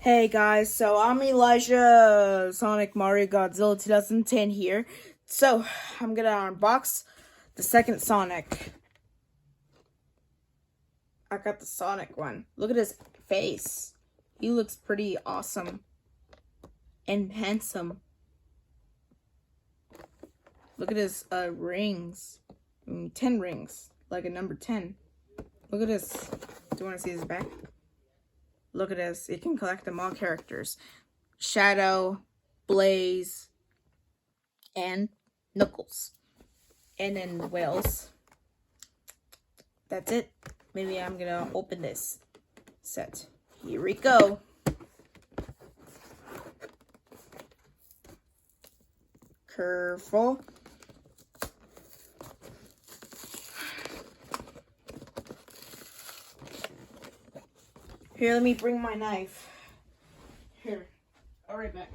Hey guys, so I'm Elijah Sonic Mario Godzilla 2010 here. So I'm gonna unbox the second Sonic. I got the Sonic one. Look at his face. He looks pretty awesome and handsome. Look at his rings. 10 rings, like a number 10. Look at this. Do you want to see his back? Look at this. It can collect them all characters. Shadow, Blaze, and Knuckles. And then Whales. That's it. Maybe I'm gonna open this set. Here we go. Careful. Here, let me bring my knife. Here. I'll be right back.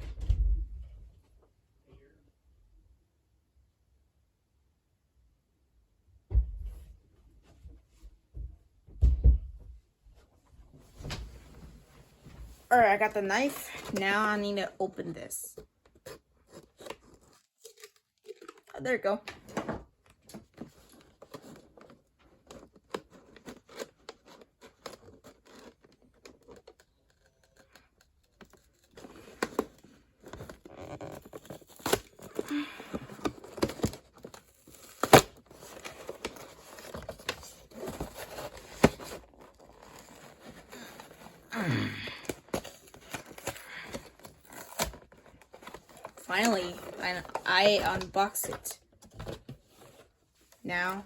Alright, I got the knife. Now I need to open this. Oh, there you go. Finally, I unbox it. Now,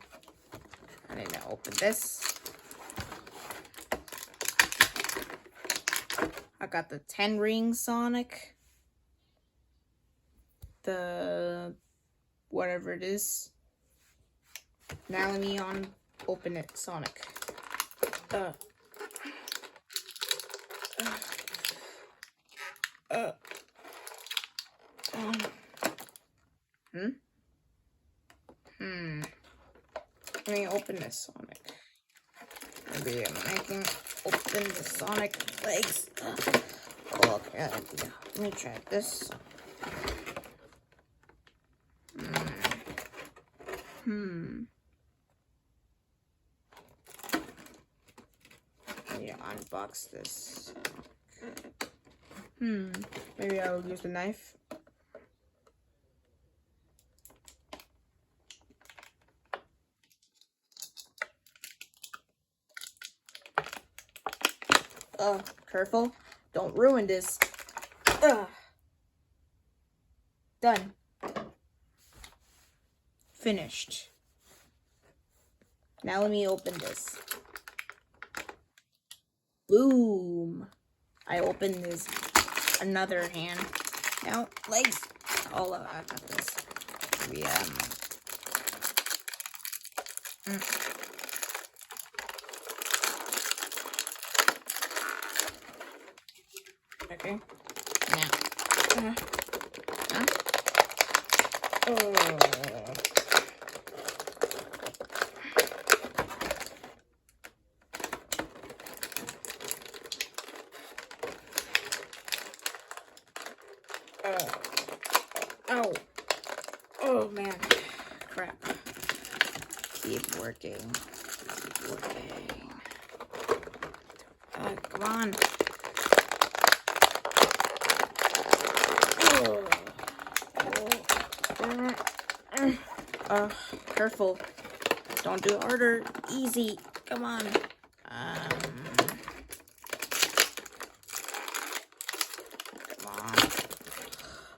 I need to open this. I got the 10 ring Sonic. The whatever it is. Now let me open it, Sonic. Let me open this Sonic. Maybe I can open the Sonic legs. Oh, okay, let me try this. Let me unbox this. Maybe I will use the knife. Careful. Don't ruin this. Done. Finished. Now let me open this. Boom. I opened this another hand. Now, legs. Oh, I got this. Maybe, Okay. Now. Ow. Oh, man. Crap. Keep working. Keep working. Come on. Careful. Don't do it harder. Easy. Come on. Come on.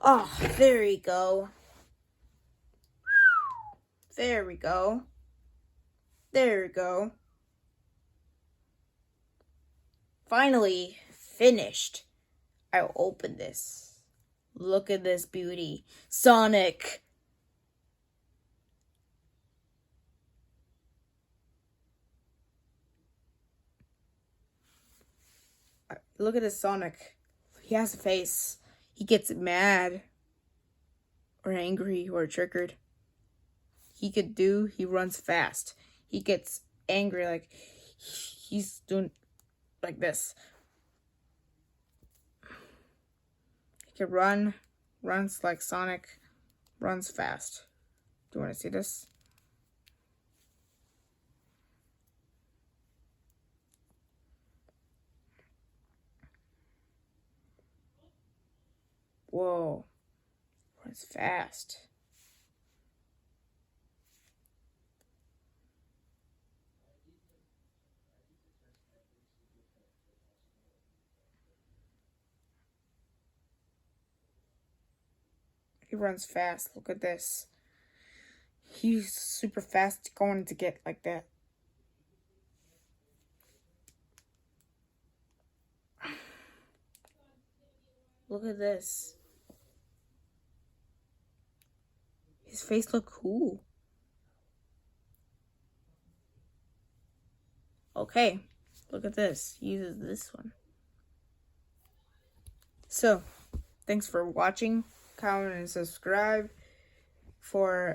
Oh, there we go. There we go. There we go. Finally finished. I'll open this. Look at this beauty. Sonic. Look at his Sonic. He has a face. He gets mad or angry or triggered. He runs fast. He gets angry, like he's doing like this. Okay, runs like Sonic, runs fast. Do you want to see this? Whoa, runs fast. He runs fast. Look at this. He's super fast going to get like that. Look at this. His face look cool. Okay, look at this. He uses this one. So, thanks for watching. Comment and subscribe for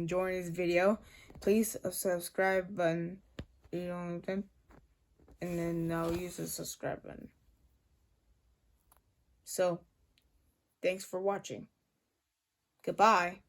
joining this video. Please subscribe button. You know, and then I'll use the subscribe button. So, thanks for watching. Goodbye.